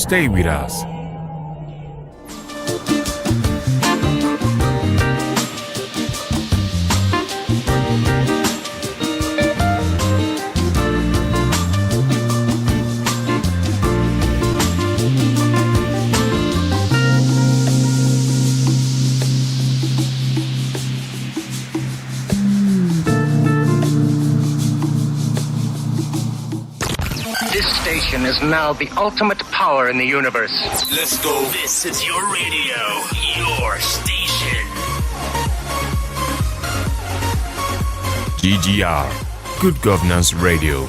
Stay with us. This station is now the ultimate power in the universe. Let's go. This is your radio, your station. GGR, Good Governance Radio.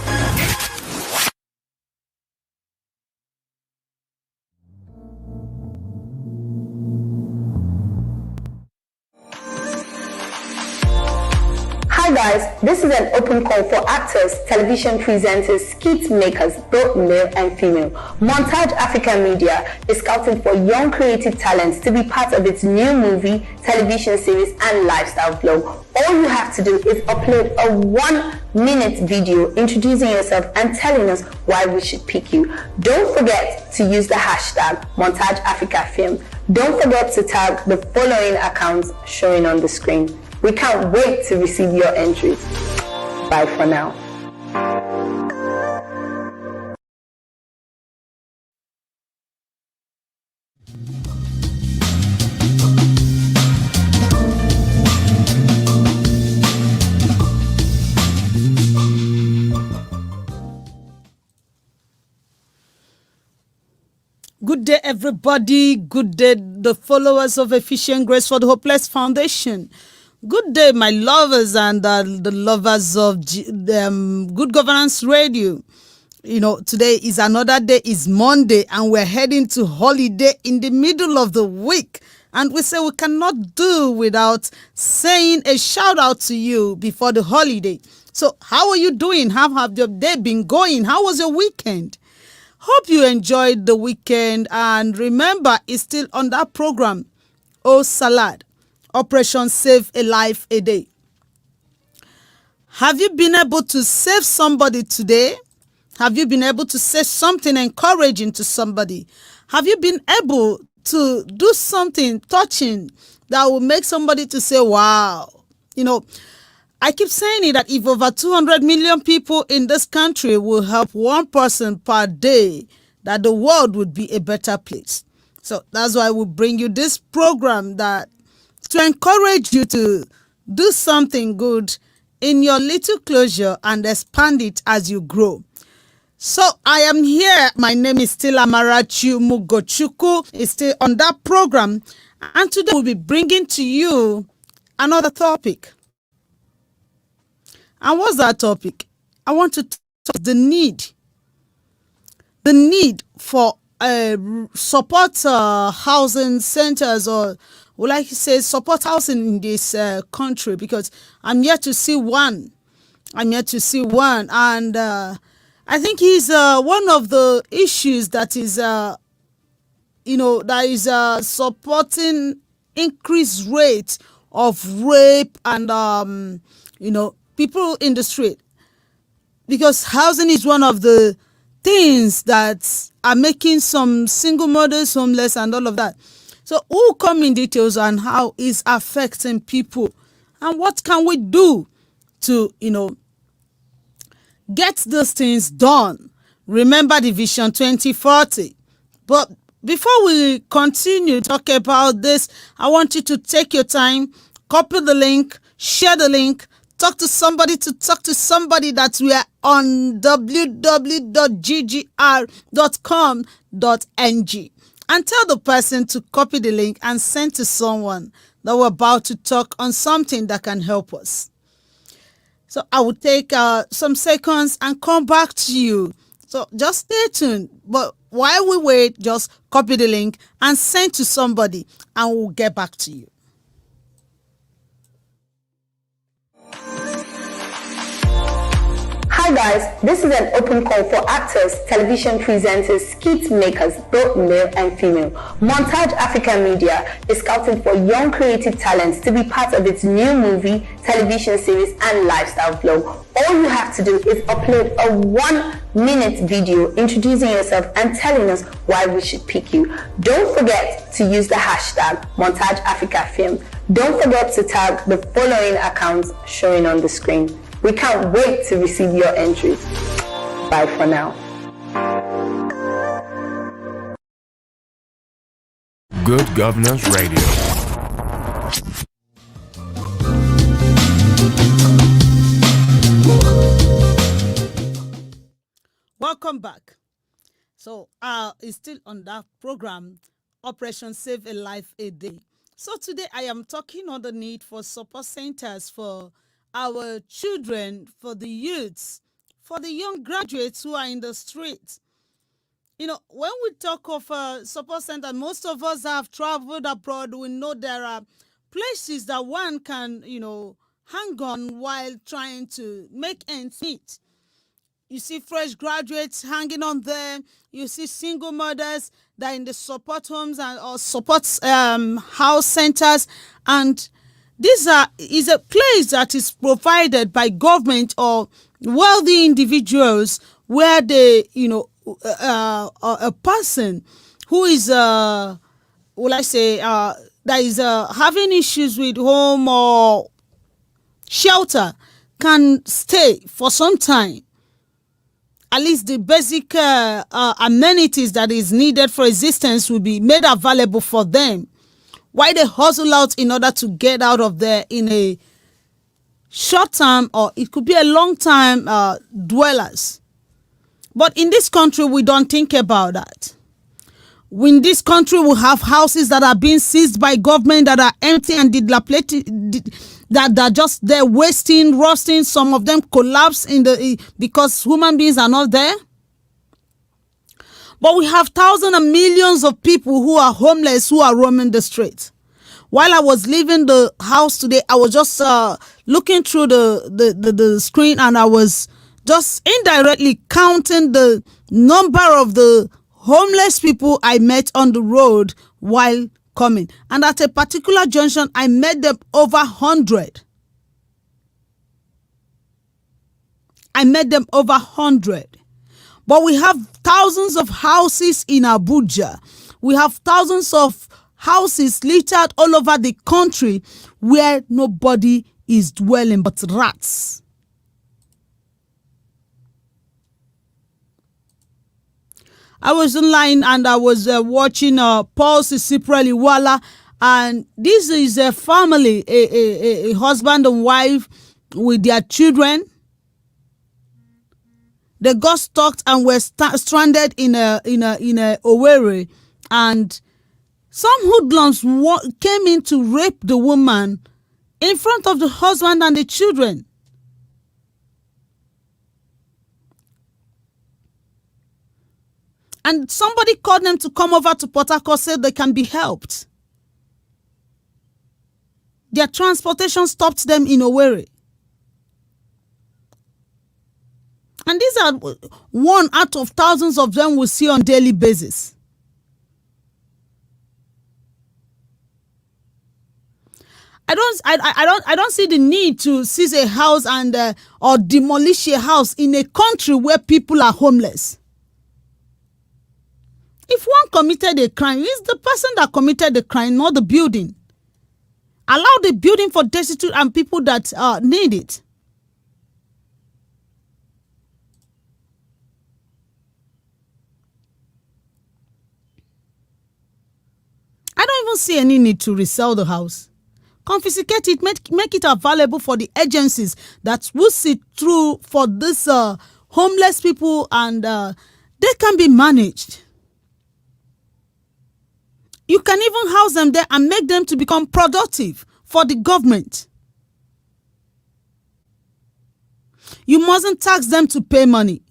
Hi guys, this is an open call for actors, television presenters, skit makers, both male and female. Montage Africa Media is scouting for young creative talents to be part of its new movie, television series and lifestyle vlog. All you have to do is upload a 1-minute video introducing yourself and telling us why we should pick you. Don't forget to use the hashtag Montage Africa Film. Don't forget to tag the following accounts showing on the screen. We can't wait to receive your entries. Bye for now. Good day, everybody. Good day, the followers of Efficient Grace for the Hopeless Foundation. Good day, my lovers and the lovers of Good Governance Radio. You know, today is another day, is Monday, and we're heading to holiday in the middle of the week. And we say we cannot do without saying a shout out to you before the holiday. So how are you doing? How have your day been going? How was your weekend? Hope you enjoyed the weekend. And remember, it's still on that program, Oh Salad. Operation Save a Life a Day. Have you been able to save somebody today? Have you been able to say something encouraging to somebody? Have you been able to do something touching that will make somebody to say, wow? You know, I keep saying it that if over 200 million people in this country will help one person per day, that the world would be a better place. So that's why we bring you this program that to encourage you to do something good in your little closure and expand it as you grow. So I am here. My name is still Amarachi Mugochukwu. It's still on that program. And today we'll be bringing to you another topic. And what's that topic? I want to talk the need for support housing centers, or would like to say support housing in this country, because I'm yet to see one. And I think he's one of the issues that is, supporting increased rate of rape and, people in the street. Because housing is one of the things that are making some single mothers homeless and all of that. So we'll come in details on how it's affecting people and what can we do to, get those things done. Remember the Vision 2040. But before we continue talking about this, I want you to take your time, copy the link, share the link, talk to somebody that we are on www.ggr.com.ng. And tell the person to copy the link and send to someone that we're about to talk on something that can help us. So I will take some seconds and come back to you. So just stay tuned. But while we wait, just copy the link and send to somebody and we'll get back to you. Hi Hi guys, this is an open call for actors, television presenters, skit makers, both male and female. Montage Africa Media is scouting for young creative talents to be part of its new movie, television series and lifestyle vlog. All you have to do is upload a 1-minute video introducing yourself and telling us why we should pick you. Don't forget to use the hashtag Montage Africa Film. Don't forget to tag the following accounts showing on the screen. We can't wait to receive your entries. Bye for now. Good Governance Radio. Welcome back. So, it's still on that program, Operation Save a Life a Day. So today I am talking on the need for support centers for our children, for the youths, for the young graduates who are in the streets. You know, when we talk of support center, most of us have traveled abroad. We know there are places that one can, hang on while trying to make ends meet. You see fresh graduates hanging on there. You see single mothers that are in the support homes or support house centers. And this is a place that is provided by government or wealthy individuals where they, a person who is, that is having issues with home or shelter can stay for some time. At least the basic amenities that is needed for existence will be made available for them. Why they hustle out in order to get out of there in a short time, or it could be a long time dwellers. But in this country, we don't think about that. In this country, we have houses that are being seized by government that are empty and dilapidated, that are just there wasting, rusting. Some of them collapse because human beings are not there. But we have thousands and millions of people who are homeless, who are roaming the streets. While I was leaving the house today, I was just looking through the screen, and I was just indirectly counting the number of the homeless people I met on the road while coming. And at a particular junction, I met them over 100. I met them over 100. But we have thousands of houses in Abuja. We have thousands of houses littered all over the country where nobody is dwelling but rats. I was online and I was watching Paul Sisipreliwala, and this is a family, a husband and wife with their children. They got stuck and were stranded in a Owerri, and some hoodlums came in to rape the woman in front of the husband and the children. And somebody called them to come over to Port Harcourt, said they can be helped. Their transportation stopped them in Owerri. And these are one out of thousands of them we see on a daily basis. I don't see the need to seize a house and or demolish a house in a country where people are homeless. If one committed a crime, it's the person that committed the crime, not the building. Allow the building for destitute and people that need it. I don't even see any need to resell the house. Confiscate it, make it available for the agencies that will see through for this homeless people, and they can be managed. You can even house them there and make them to become productive for the government. You mustn't tax them to pay money.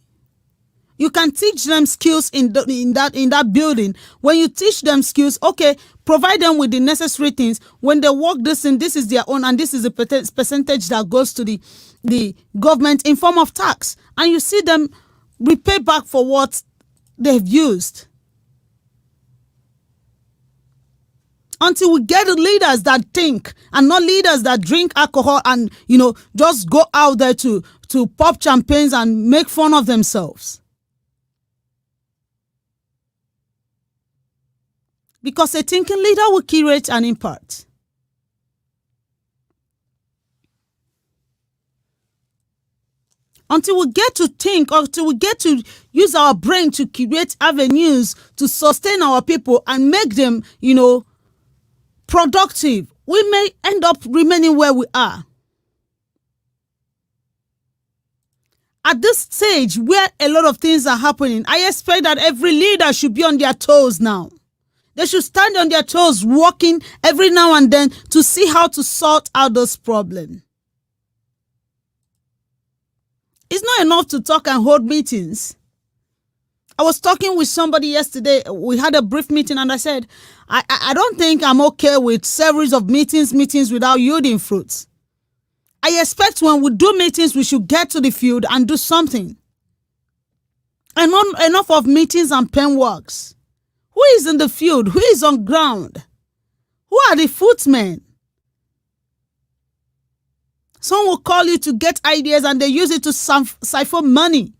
You can teach them skills in that building. When you teach them skills, okay, provide them with the necessary things. When they work this in, this is their own, and this is a percentage that goes to the government in form of tax. And you see them repay back for what they've used. Until we get leaders that think, and not leaders that drink alcohol and, just go out there to pop champagnes and make fun of themselves. Because a thinking leader will curate and impart. Until we get to think, or until we get to use our brain to create avenues to sustain our people and make them, productive, we may end up remaining where we are. At this stage where a lot of things are happening, I expect that every leader should be on their toes now. They should stand on their toes, walking every now and then to see how to sort out this problem. It's not enough to talk and hold meetings. I was talking with somebody yesterday. We had a brief meeting, and I said, I don't think I'm okay with series of meetings without yielding fruits. I expect when we do meetings, we should get to the field and do something. And not enough of meetings and pen works. Who is in the field? Who is on ground? Who are the footmen? Some will call you to get ideas and they use it to siphon money.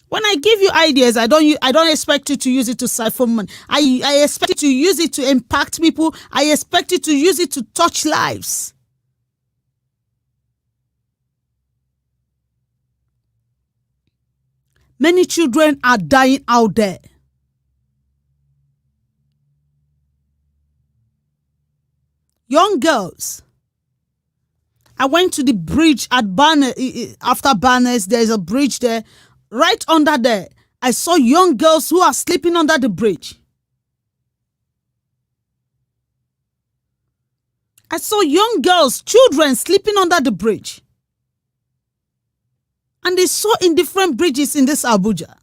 When I give you ideas, I don't expect you to use it to siphon money. I expect you to use it to impact people. I expect you to use it to touch lives. Many children are dying out there. Young girls. I went to the bridge at Barnes, after Barnes, there's a bridge there. Right under there, I saw young girls who are sleeping under the bridge. I saw young girls, children sleeping under the bridge. And they saw in different bridges in this Abuja.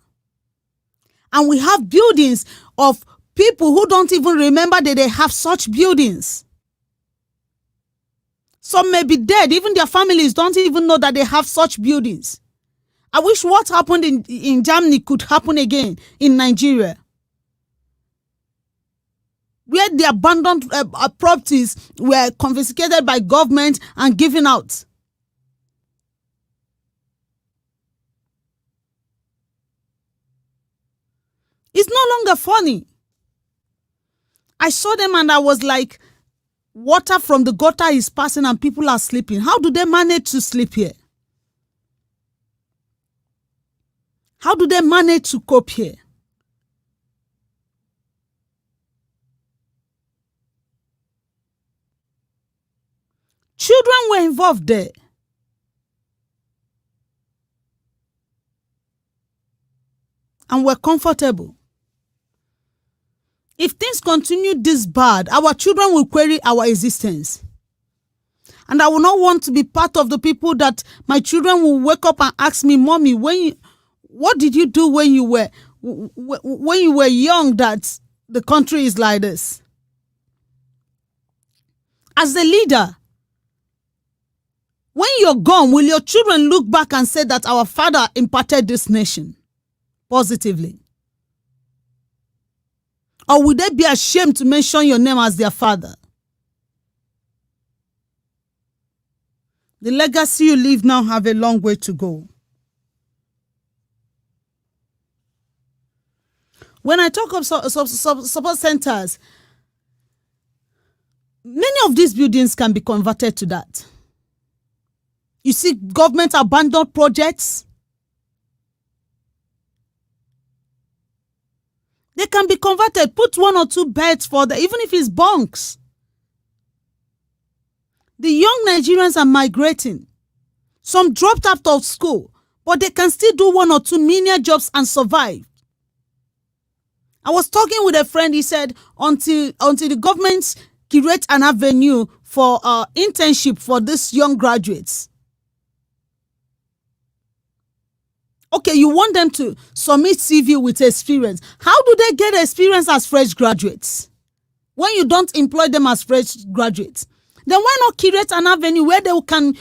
And we have buildings of people who don't even remember that they have such buildings. Some may be dead. Even their families don't even know that they have such buildings. I wish what happened in Germany could happen again in Nigeria, where the abandoned properties were confiscated by government and given out. It's no longer funny. I saw them and I was like, water from the gutter is passing and people are sleeping. How do they manage to sleep here? How do they manage to cope here? Children were involved there. And were comfortable. If things continue this bad, our children will query our existence. And I will not want to be part of the people that my children will wake up and ask me, Mommy, what did you do when you were young that the country is like this? As a leader, when you're gone, will your children look back and say that our father imparted this nation positively? Or would they be ashamed to mention your name as their father? The legacy you leave now have a long way to go. When I talk of support centers, many of these buildings can be converted to that. You see government abandoned projects. They can be converted. Put 1 or 2 beds for them, even if it's bunks. The young Nigerians are migrating. Some dropped out of school, but they can still do 1 or 2 menial jobs and survive. I was talking with a friend. He said until the government create an avenue for internship for these young graduates, Okay, you want them to submit CV with experience. How do they get experience as fresh graduates when you don't employ them as fresh graduates? Then why not create an avenue where they can,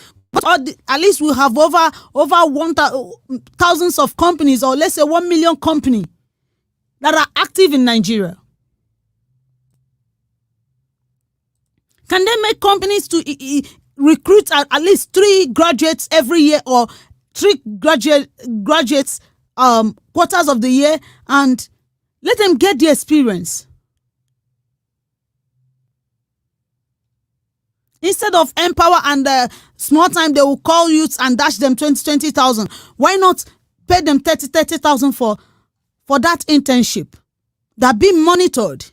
at least we have over thousands of companies, or let's say 1 million company that are active in Nigeria. Can they make companies to recruit at least 3 graduates every year, or 3 graduates quarters of the year, and let them get the experience? Instead of empower and small time, they will call youths and dash them 20,000. Why not pay them 30,000 for that internship? That be monitored.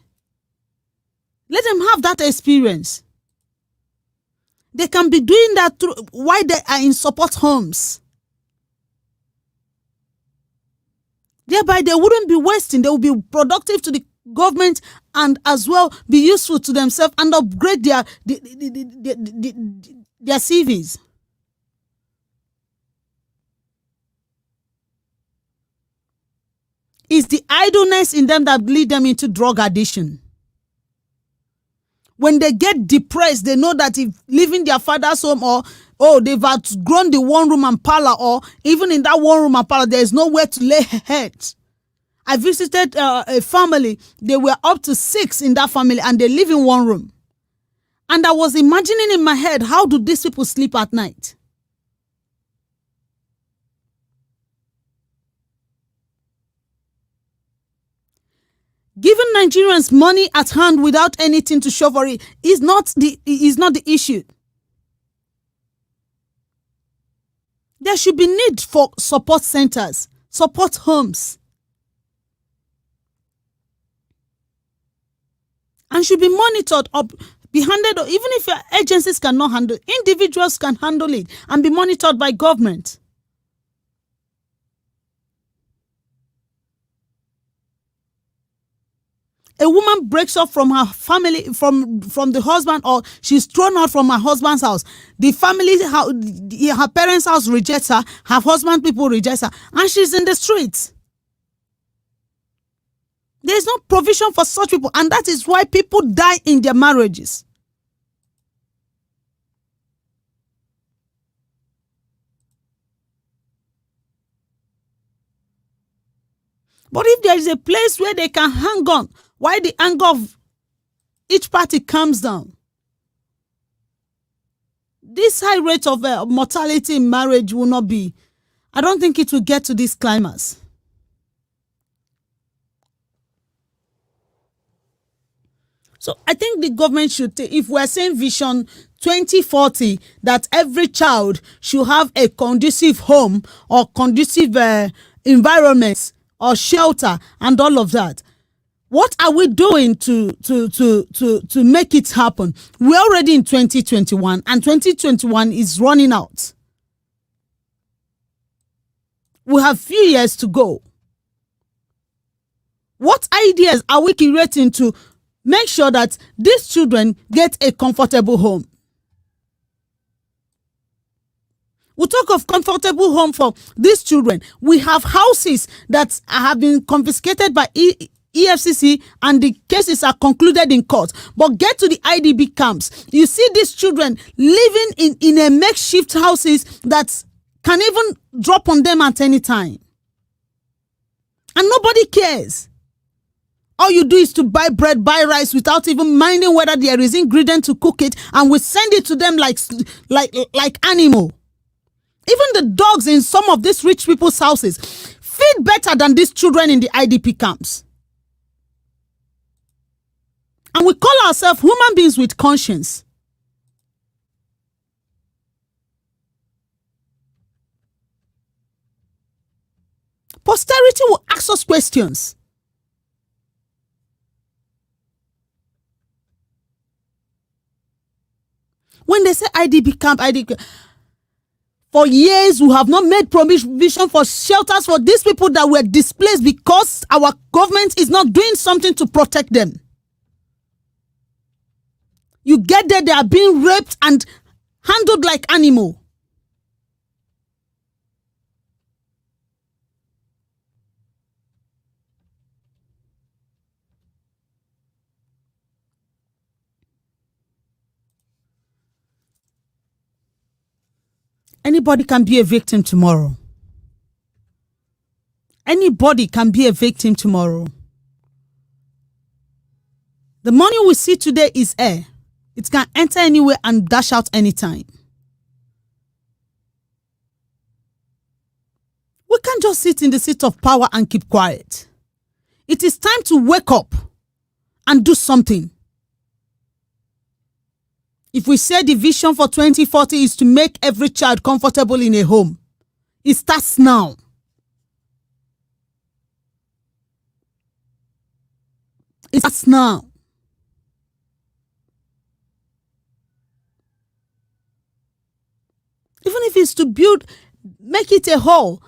Let them have that experience. They can be doing that while they are in support homes. Thereby, they wouldn't be wasting. They will be productive to the government and as well be useful to themselves and upgrade their CVs. It's the idleness in them that lead them into drug addiction. When they get depressed, they know that if leaving their father's home, or they've outgrown the one room and parlor, or even in that one room and parlor, there is nowhere to lay heads. I visited a family. They were up to 6 in that family, and they live in one room. And I was imagining in my head, how do these people sleep at night? Giving Nigerians money at hand without anything to show for it is not the issue. There should be need for support centers, support homes, and should be monitored or be handled. Or even if your agencies cannot handle it, individuals can handle it and be monitored by government. A woman breaks up from her family, from the husband, or she's thrown out from her husband's house. The family, her parents' house rejects her, her husband people reject her, and she's in the streets. There is no provision for such people, and that is why people die in their marriages. But if there is a place where they can hang on, while the anger of each party comes down, this high rate of mortality in marriage will not be. I don't think it will get to this climax. So I think the government should take, if we're saying Vision 2040, that every child should have a conducive home or conducive environment or shelter and all of that. What are we doing to make it happen? We're already in 2021, and 2021 is running out. We have few years to go. What ideas are we creating to make sure that these children get a comfortable home? We talk of comfortable home for these children. We have houses that have been confiscated by EFCC, and the cases are concluded in court. But get to the IDP camps. You see these children living in a makeshift houses that can even drop on them at any time. And nobody cares. All you do is to buy bread, buy rice without even minding whether there is ingredient to cook it, and we send it to them like animal. Even the dogs in some of these rich people's houses feed better than these children in the IDP camps. And we call ourselves human beings with conscience. Posterity will ask us questions. When they say IDP camp, for years we have not made provision for shelters for these people that were displaced because our government is not doing something to protect them. You get there, they are being raped and handled like animal. Anybody can be a victim tomorrow. Anybody can be a victim tomorrow. The money we see today is air. It can enter anywhere and dash out anytime. We can't just sit in the seat of power and keep quiet. It is time to wake up and do something. If we say the vision for 2040 is to make every child comfortable in a home, it starts now. It starts now. Even if it's to build, make it a hall,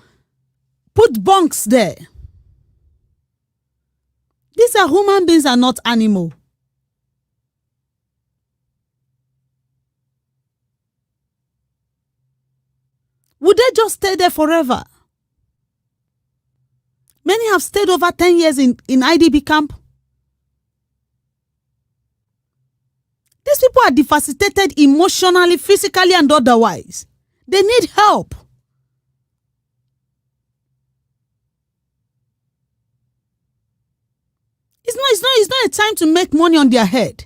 put bunks there. These are human beings and not animals. Would they just stay there forever? Many have stayed over 10 years in IDP camp. These people are devastated emotionally, physically, and otherwise. They need help. It's not a time to make money on their head.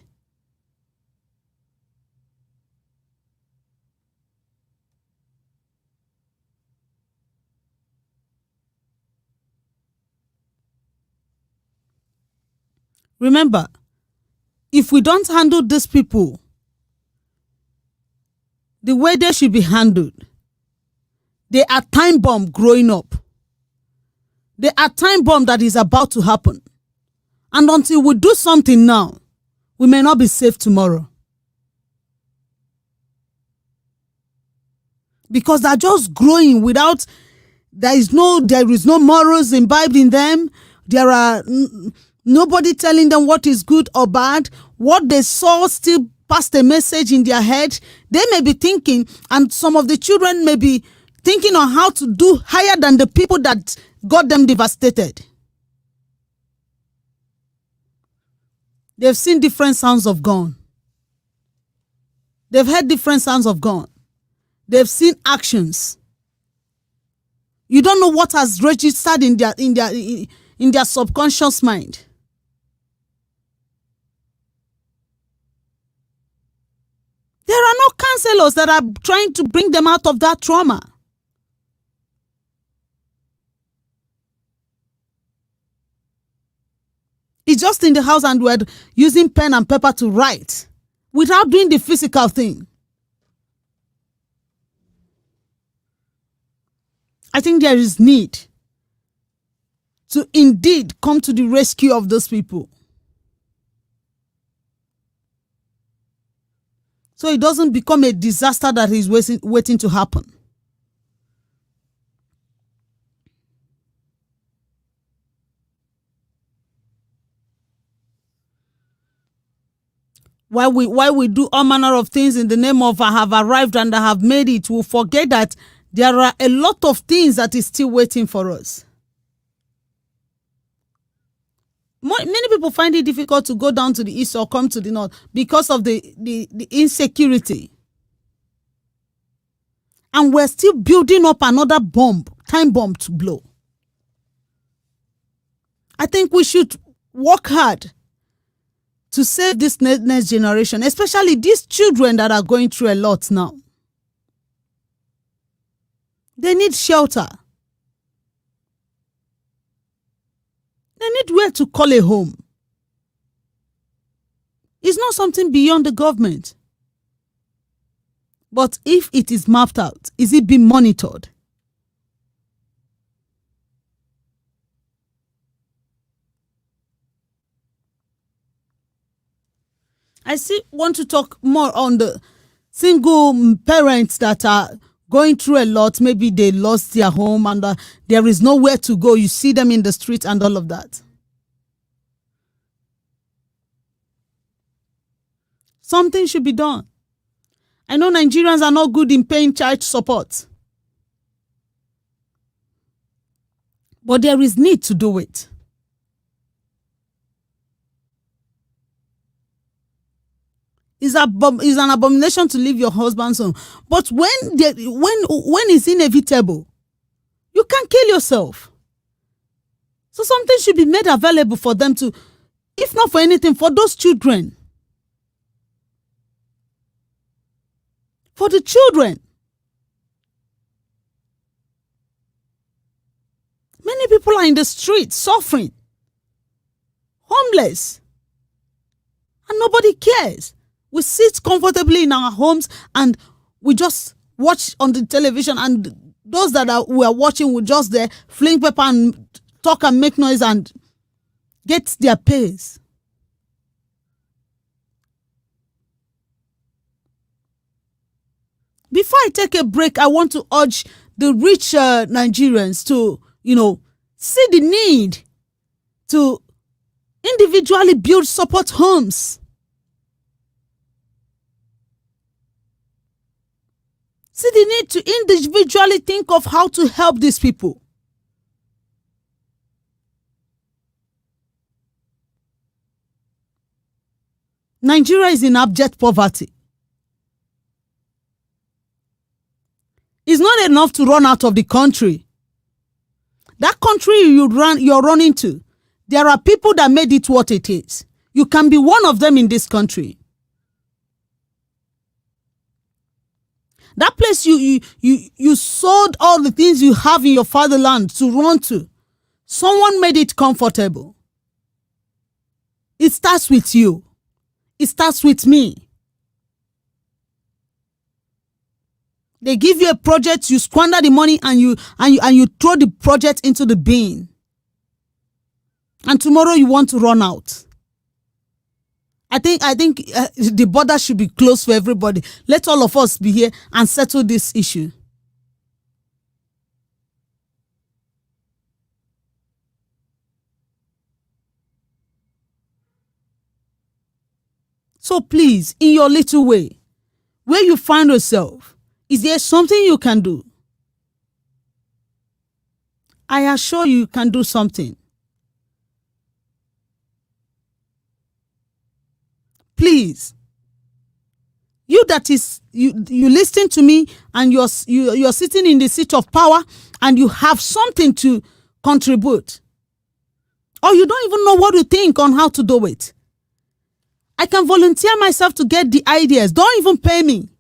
Remember, if we don't handle these people the way they should be handled, they are time bomb growing up. They are time bomb that is about to happen. And until we do something now, we may not be safe tomorrow. Because they're just growing without, there is no morals imbibed in them. There are nobody telling them what is good or bad. What they saw still passed a message in their head. They may be thinking, and some of the children may be thinking on how to do higher than the people that got them devastated. They've seen different sounds of gun. They've heard different sounds of gun. They've seen actions. You don't know what has registered in their subconscious mind. There are no counselors that are trying to bring them out of that trauma. It's just in the house and we're using pen and paper to write without doing the physical thing. I think there is need to indeed come to the rescue of those people. So it doesn't become a disaster that is waiting to happen. While we do all manner of things in the name of I have arrived and I have made it, we'll forget that there are a lot of things that is still waiting for us. Many people find it difficult to go down to the east or come to the north because of the insecurity. And we're still building up another bomb, time bomb to blow. I think we should work hard to save this next generation, especially these children that are going through a lot now. They need shelter. They need where to call a home. It's not something beyond the government. But if it is mapped out, is it being monitored? I want to talk more on the single parents that are going through a lot. Maybe they lost their home and there is nowhere to go. You see them in the street and all of that. Something should be done. I know Nigerians are not good in paying child support. But there is need to do it. It's is an abomination to leave your husband's home. But when it's inevitable, you can kill yourself. So something should be made available for them to, if not for anything, for those children. For the children. Many people are in the streets suffering, homeless, and nobody cares. We sit comfortably in our homes and we just watch on the television, and those we are watching will just there fling paper and talk and make noise and get their pays. Before I take a break, I want to urge the rich Nigerians to, see the need to individually build support homes. See the need to individually think of how to help these people. Nigeria is in abject poverty. It's not enough to run out of the country. That country you're running to, there are people that made it what it is. You can be one of them in this country. That place you sold all the things you have in your fatherland to run to. Someone made it comfortable. It starts with you. It starts with me. They give you a project, you squander the money, and you throw the project into the bin. And tomorrow you want to run out. I think the border should be closed for everybody. Let all of us be here and settle this issue. So please, in your little way, where you find yourself, is there something you can do? I assure you can do something. Please, you listen to me and you're sitting in the seat of power and you have something to contribute, or you don't even know what to think on how to do it. I can volunteer myself to get the ideas. Don't even pay me.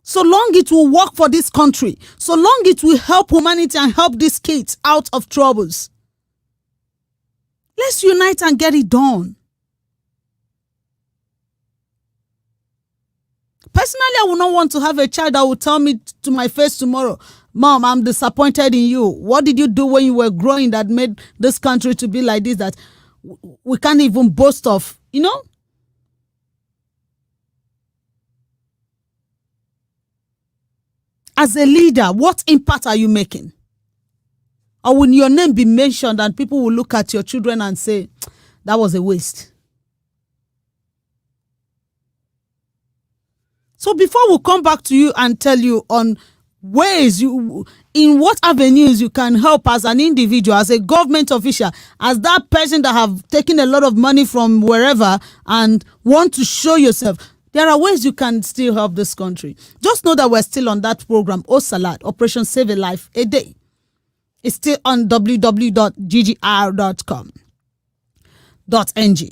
So long it will work for this country, so long it will help humanity and help these kids out of troubles. Let's unite and get it done. Personally, I would not want to have a child that will tell me to my face tomorrow, Mom, I'm disappointed in you. What did you do when you were growing that made this country to be like this, that we can't even boast of, As a leader, what impact are you making? Or will your name be mentioned and people will look at your children and say, that was a waste? So before we come back to you and tell you on ways in what avenues you can help as an individual, as a government official, as that person that have taken a lot of money from wherever and want to show yourself, there are ways you can still help this country. Just know that we're still on that program, OSALAD, Operation Save a Life a Day. It's still on www.ggr.com.ng.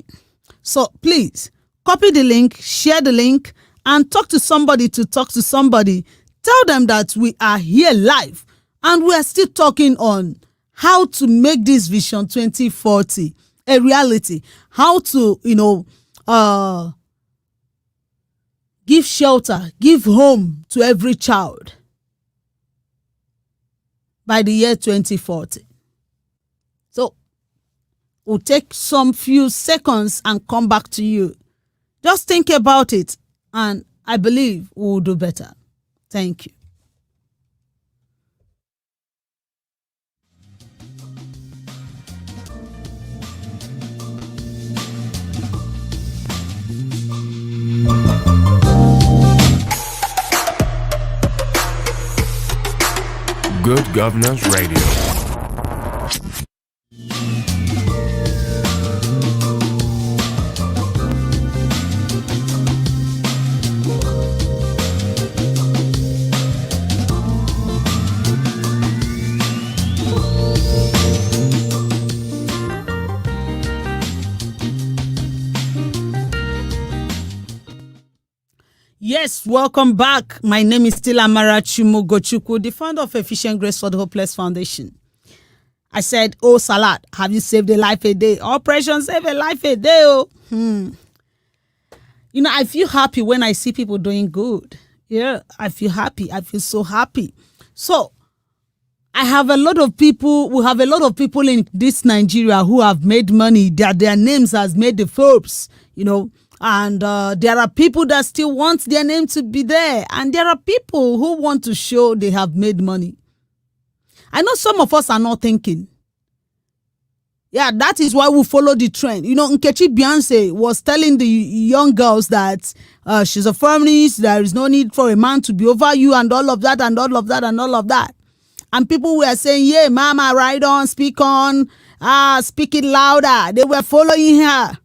So please, copy the link, share the link, and talk to somebody to talk to somebody. Tell them that we are here live and we are still talking on how to make this Vision 2040 a reality. How to, give shelter, give home to every child by the year 2040. So we'll take some few seconds and come back to you. Just think about it, and I believe we'll do better. Thank you. Good Governance Radio. Yes, welcome back. My name is still Amara Chumogochukwu, the founder of Efficient Grace for the Hopeless Foundation. I said, oh, Salat, have you saved a life a day? Operation Save a Life a Day. Oh. You know, I feel happy when I see people doing good. Yeah, I feel happy. I feel so happy. So, we have a lot of people in this Nigeria who have made money. Their names has made the Forbes, you know. And there are people that still want their name to be there. And there are people who want to show they have made money. I know some of us are not thinking. Yeah, that is why we follow the trend. You know, Nkechi Beyonce was telling the young girls that she's a feminist, there is no need for a man to be over you and all of that and all of that and all of that. And people were saying, yeah, mama, ride on, speak it louder. They were following her.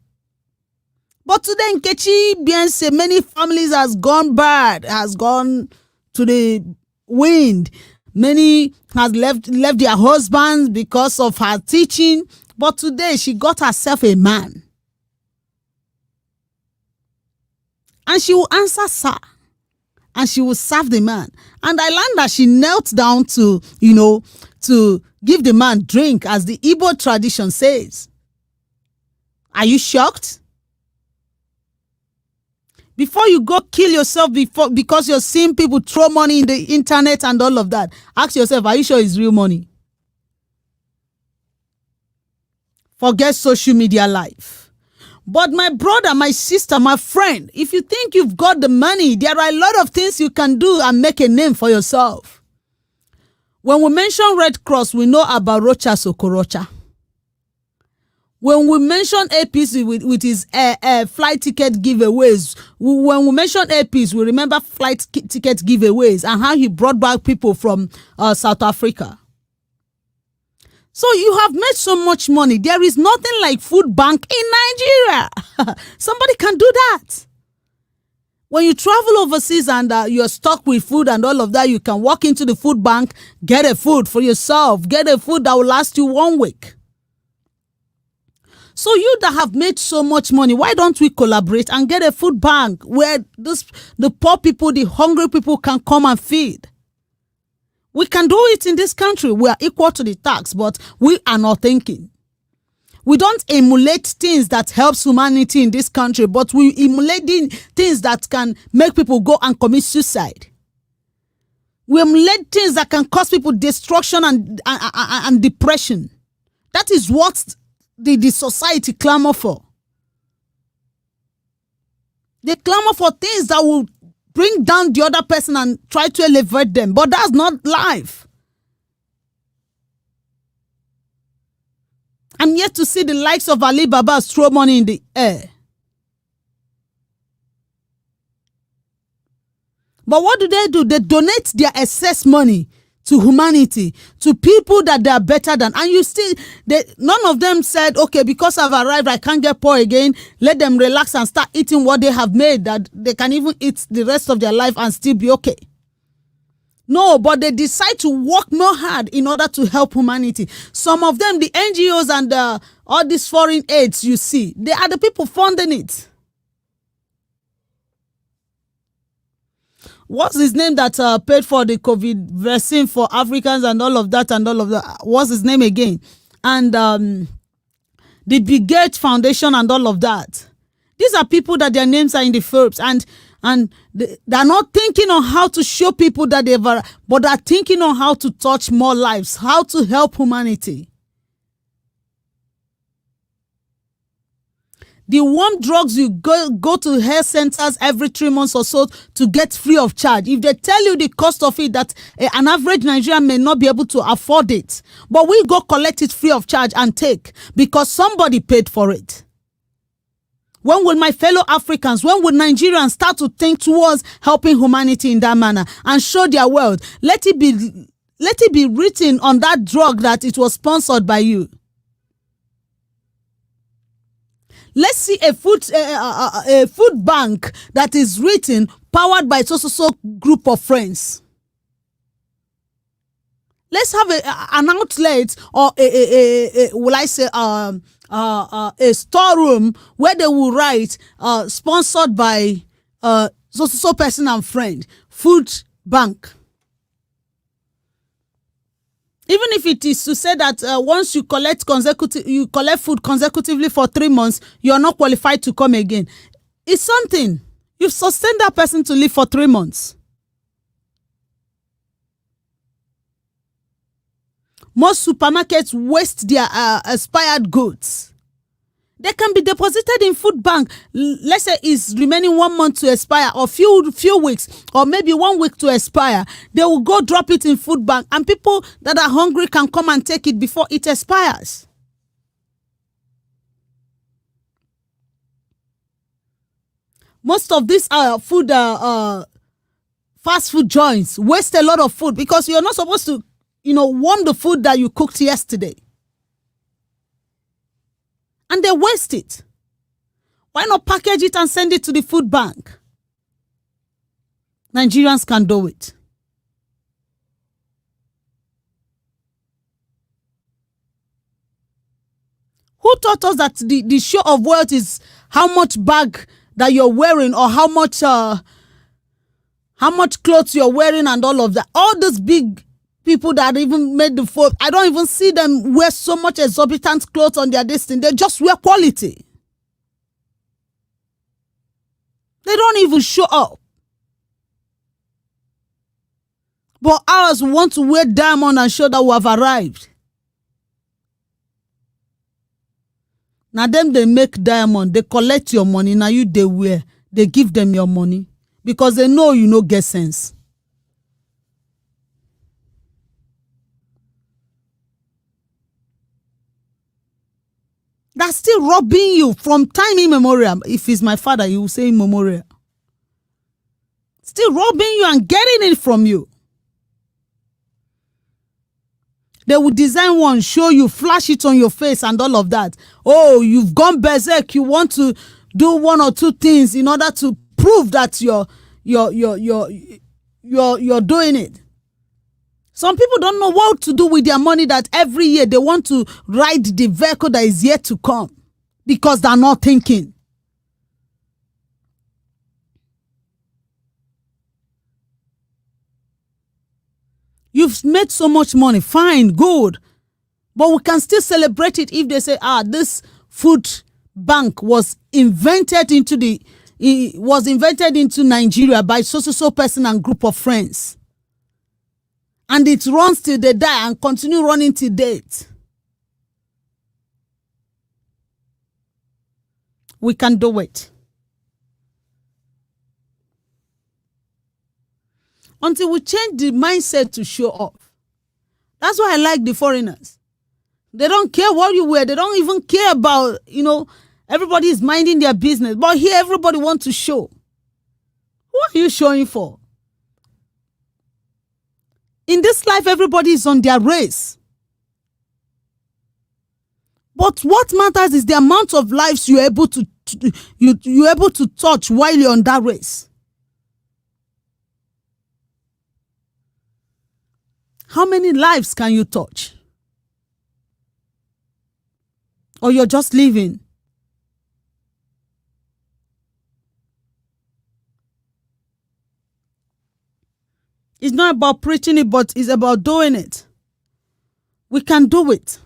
But today, Nkechi Beyonce, many families has gone bad, has gone to the wind. Many has left their husbands because of her teaching. But today, she got herself a man. And she will answer, sir. And she will serve the man. And I learned that she knelt down to give the man drink, as the Igbo tradition says. Are you shocked? Before you go kill yourself because you're seeing people throw money in the internet and all of that, ask yourself, are you sure it's real money? Forget social media life. But my brother, my sister, my friend, if you think you've got the money, there are a lot of things you can do and make a name for yourself. When we mention Red Cross, we know about Rocha Sokorocha. When we mention APC with his flight ticket giveaways, when we mention APC, we remember flight ticket giveaways and how he brought back people from South Africa. So you have made so much money. There is nothing like food bank in Nigeria. Somebody can do that. When you travel overseas and you're stuck with food and all of that, you can walk into the food bank, get a food for yourself, get a food that will last you 1 week. So you that have made so much money, why don't we collaborate and get a food bank where the poor people, the hungry people can come and feed? We can do it in this country. We are equal to the tax, but we are not thinking. We don't emulate things that helps humanity in this country, but we emulate things that can make people go and commit suicide. We emulate things that can cause people destruction and depression. That is what the society clamor for. They clamor for things that will bring down the other person and try to elevate them. But that's not life. I'm yet to see the likes of Ali Baba throw money in the air. But what do? They donate their excess money to humanity, to people that they are better than. And you still, none of them said, okay, because I've arrived, I can't get poor again. Let them relax and start eating what they have made, that they can even eat the rest of their life and still be okay. No, but they decide to work more hard in order to help humanity. Some of them, the NGOs and all these foreign aids you see, they are the people funding it. What's his name that paid for the COVID vaccine for Africans and all of that and all of that? What's his name again? And the Bill Gates Foundation and all of that. These are people that their names are in the Forbes, and they're not thinking on how to show people that they've, but they're thinking on how to touch more lives, how to help humanity. The warm drugs, you go to health centers every 3 months or so to get free of charge. If they tell you the cost of it, that an average Nigerian may not be able to afford it, but we go collect it free of charge and take because somebody paid for it. When will my fellow Africans, when will Nigerians start to think towards helping humanity in that manner and show their wealth? Let it be written on that drug that it was sponsored by you. Let's see a food bank that is written, powered by so group of friends. Let's have an outlet or a storeroom where they will write sponsored by so person and friend, food bank. Even if it is to say that once you collect food consecutively for 3 months, you're not qualified to come again. It's something. You've sustained that person to live for 3 months. Most supermarkets waste their expired goods. They can be deposited in food bank. Let's say it's remaining 1 month to expire, or few weeks, or maybe 1 week to expire. They will go drop it in food bank, and people that are hungry can come and take it before it expires. Most of these fast food joints waste a lot of food because you're not supposed to, warm the food that you cooked yesterday. And they waste it. Why not package it and send it to the food bank? Nigerians can do it. Who taught us that the show of wealth is how much bag that you're wearing, or how much clothes you're wearing and all of that? All those big people that even made the food, I don't even see them wear so much exorbitant clothes on their destiny. They just wear quality. They don't even show up. But ours want to wear diamond and show that we have arrived. Now them, they make diamond, they collect your money, now you they wear, they give them your money because they know you no get sense. That's still robbing you from time immemorial. If he's my father, he will say immemorial. Still robbing you and getting it from you. They will design one, show you, flash it on your face and all of that. Oh, you've gone berserk. You want to do 1 or 2 things in order to prove that you're doing it. Some people don't know what to do with their money, that every year they want to ride the vehicle that is yet to come because they're not thinking. You've made so much money, fine, good. But we can still celebrate it if they say, this food bank was invented into Nigeria by so person and group of friends. And it runs till they die and continue running till date. We can do it. Until we change the mindset to show off. That's why I like the foreigners. They don't care what you wear. They don't even care about, everybody is minding their business. But here everybody wants to show. Who are you showing for? In this life, everybody is on their race. But what matters is the amount of lives you're able to touch while you're on that race. How many lives can you touch? Or you're just living? It's not about preaching it, but it's about doing it. We can do it.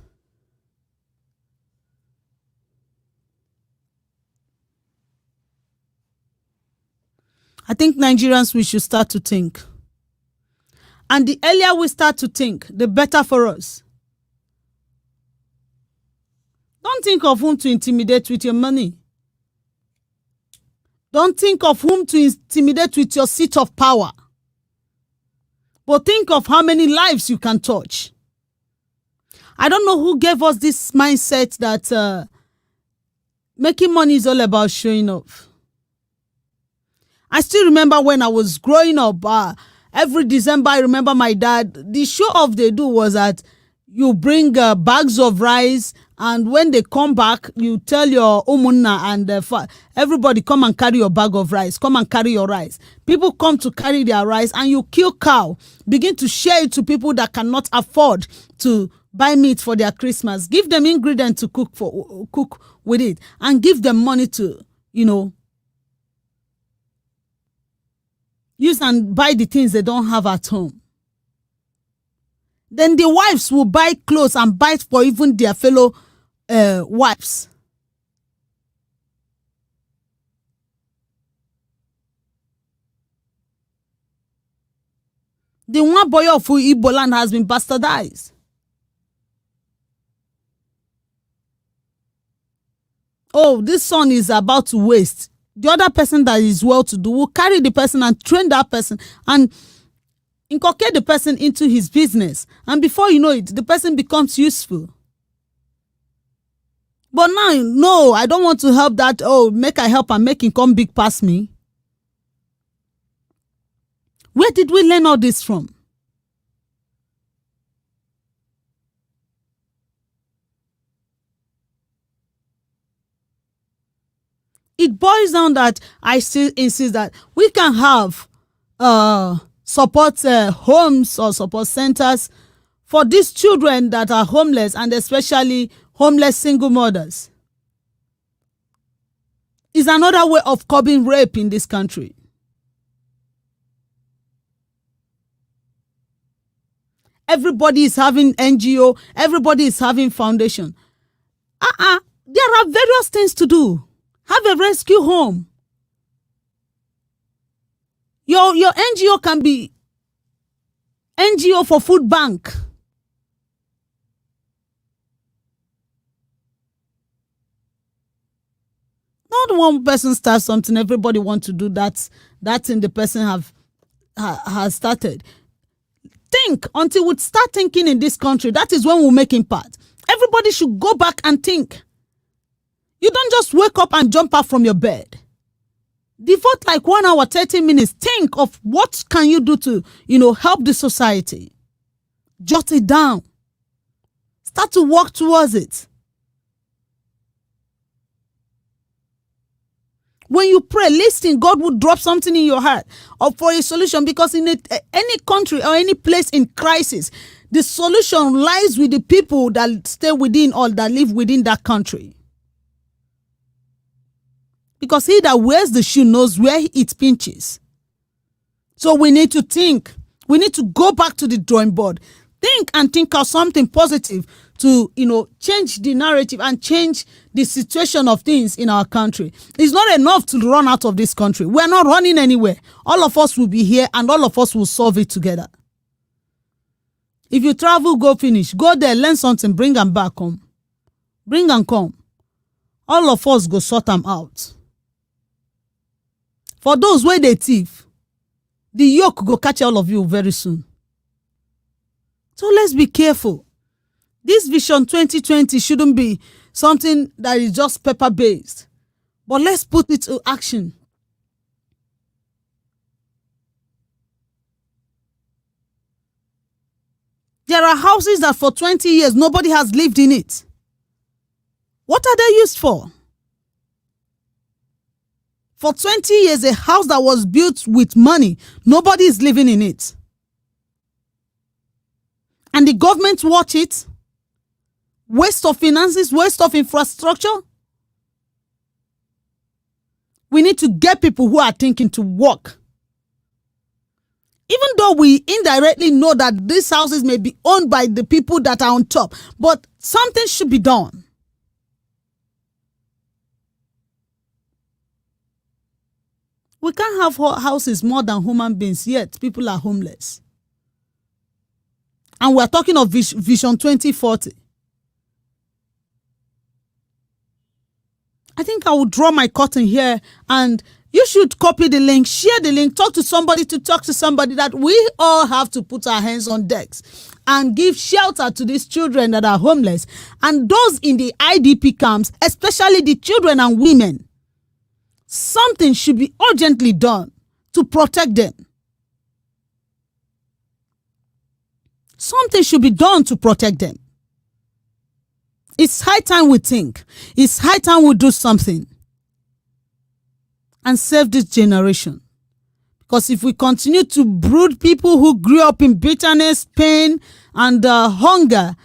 I think Nigerians, we should start to think. And the earlier we start to think, the better for us. Don't think of whom to intimidate with your money. Don't think of whom to intimidate with your seat of power. But think of how many lives you can touch. I don't know who gave us this mindset that making money is all about showing off. I still remember when I was growing up, every December, I remember my dad, the show off they do was that you bring bags of rice, and when they come back, you tell your umunna and everybody come and carry your bag of rice, come and carry your rice. People come to carry their rice, and you kill cow, begin to share it to people that cannot afford to buy meat for their Christmas. Give them ingredients to cook with it, and give them money to, use and buy the things they don't have at home. Then the wives will buy clothes and buy for even their fellow wives. The one boy of Igbo land has been bastardized. Oh, this son is about to waste. The other person that is well-to-do will carry the person and train that person and inculcate the person into his business. And before you know it, the person becomes useful. But now, no, I don't want to help that. Oh, make I help and make him come big past me. Where did we learn all this from? It boils down that I still insist that we can have support homes or support centers for these children that are homeless, and especially homeless single mothers. It's another way of curbing rape in this country. Everybody is having NGO. Everybody is having foundation. There are various things to do. Have a rescue home. Your NGO can be NGO for food bank. Not one person starts something, everybody wants to do that. That thing the person has started. Think until we start thinking in this country. That is when we'll make impact. Everybody should go back and think. You don't just wake up and jump out from your bed. Devote like 1 hour, 30 minutes. Think of what can you do to, help the society. Jot it down. Start to work towards it. When you pray, listen, God will drop something in your heart or for a solution, because in any country or any place in crisis, the solution lies with the people that stay within or that live within that country. Because he that wears the shoe knows where it pinches. So we need to think. We need to go back to the drawing board. Think and think of something positive to, change the narrative and change the situation of things in our country. It's not enough to run out of this country. We're not running anywhere. All of us will be here and all of us will solve it together. If you travel, go finish. Go there, learn something, bring them back home. Bring and come. All of us go sort them out. For those where they thief, the yoke go catch all of you very soon. So let's be careful. This Vision 2020 shouldn't be something that is just paper-based. But let's put it to action. There are houses that for 20 years nobody has lived in it. What are they used for? For 20 years, a house that was built with money, nobody is living in it. And the government watch it. Waste of finances, waste of infrastructure. We need to get people who are thinking to work. Even though we indirectly know that these houses may be owned by the people that are on top, but something should be done. We can't have houses more than human beings, yet people are homeless. And we're talking of Vision 2040. I think I will draw my curtain here, and you should copy the link, share the link, talk to somebody that we all have to put our hands on decks and give shelter to these children that are homeless and those in the IDP camps, especially the children and women. Something should be urgently done to protect them. Something should be done to protect them. It's high time we think. It's high time we do something and save this generation. Because if we continue to brood people who grew up in bitterness, pain, and hunger,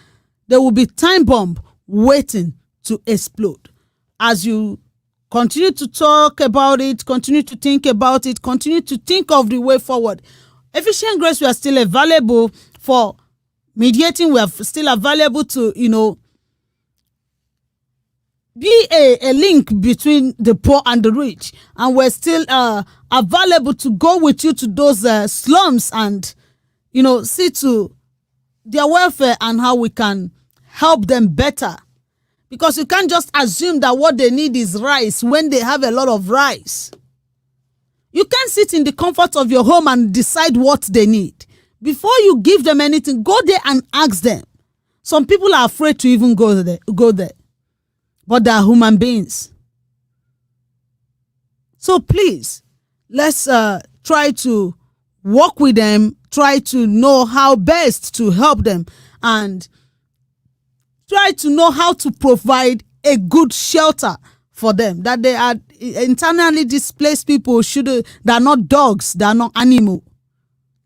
there will be time bomb waiting to explode. As you continue to talk about it, continue to think about it, continue to think of the way forward. Efficient Grace, we are still available for mediating. We are still available to, be a link between the poor and the rich. And we're still available to go with you to those slums and, see to their welfare and how we can help them better. Because you can't just assume that what they need is rice when they have a lot of rice. You can't sit in the comfort of your home and decide what they need. Before you give them anything, go there and ask them. Some people are afraid to even go there. But they are human beings. So please, let's try to work with them, try to know how best to help them, and try to know how to provide a good shelter for them. That they are internally displaced people, they are not dogs, they are not animals,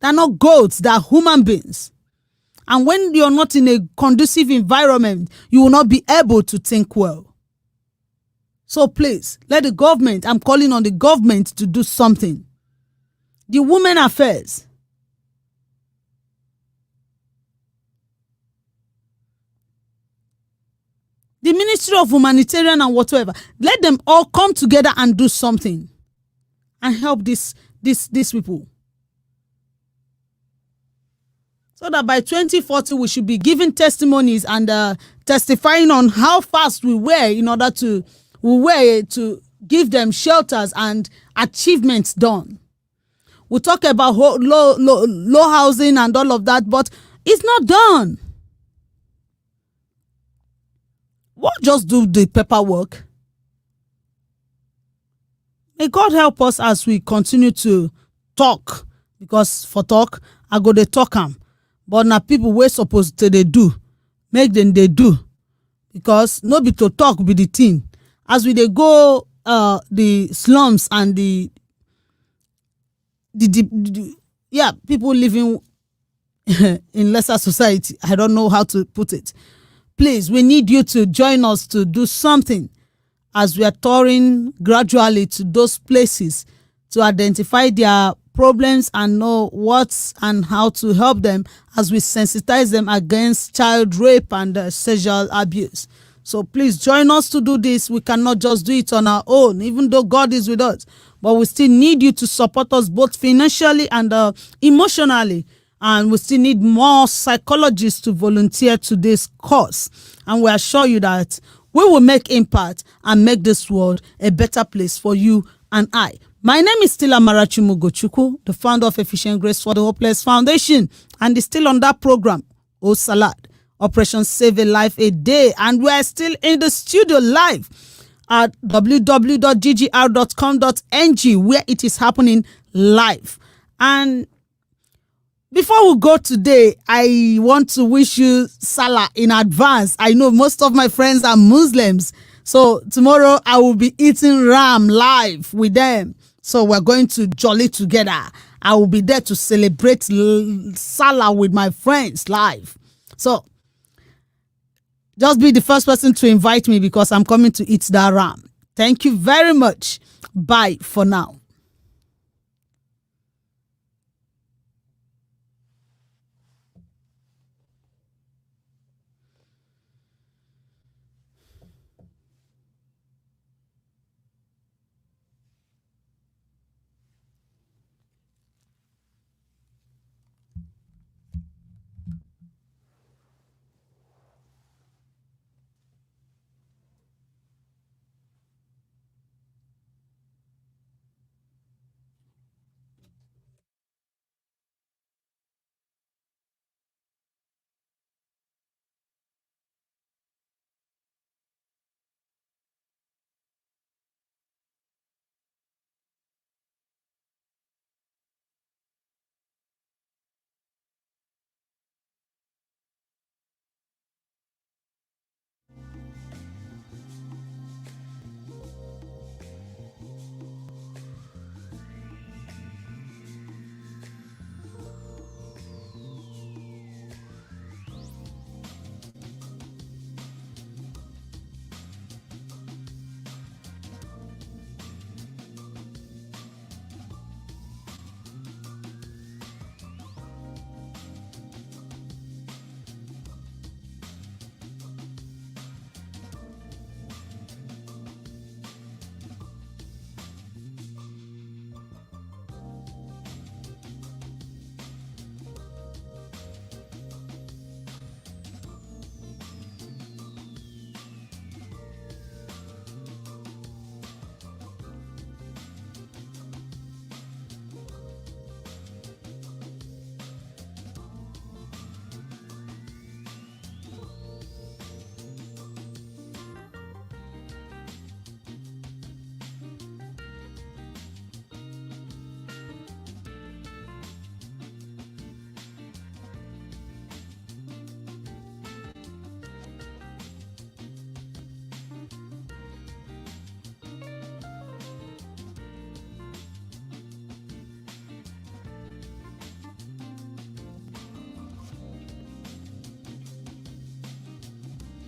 they are not goats, they are human beings. And when you're not in a conducive environment, you will not be able to think well. So please, let the government, I'm calling on the government to do something. The Women Affairs. The Ministry of Humanitarian and whatever. Let them all come together and do something. And help these people. So that by 2040, we should be giving testimonies and testifying on how fast we were in order to give them shelters and achievements done. We talk about low housing and all of that, but it's not done. We'll just do the paperwork. May God help us as we continue to talk, because for talk, I go to talk am. But now people we're supposed to they do, make them they do, because no be to talk be the thing. As we they go the slums and the people living in lesser society. I don't know how to put it. Please, we need you to join us to do something as we are touring gradually to those places to identify their problems and know what and how to help them as we sensitize them against child rape and sexual abuse. So please join us to do this. We cannot just do it on our own, even though God is with us. But we still need you to support us both financially and emotionally. And we still need more psychologists to volunteer to this cause. And we assure you that we will make impact and make this world a better place for you and I. My name is still Amarachi Mugochukwu, the founder of Efficient Grace for the Hopeless Foundation, and is still on that program, O Salad, Operation Save a Life a Day. And we are still in the studio live at www.ggr.com.ng, where it is happening live. And before we go today, I want to wish you Salah in advance. I know most of my friends are Muslims, so tomorrow I will be eating ram live with them. So we're going to jolly together. I will be there to celebrate Salah with my friends live. So just be the first person to invite me, because I'm coming to eat that ram. Thank you very much. Bye for now.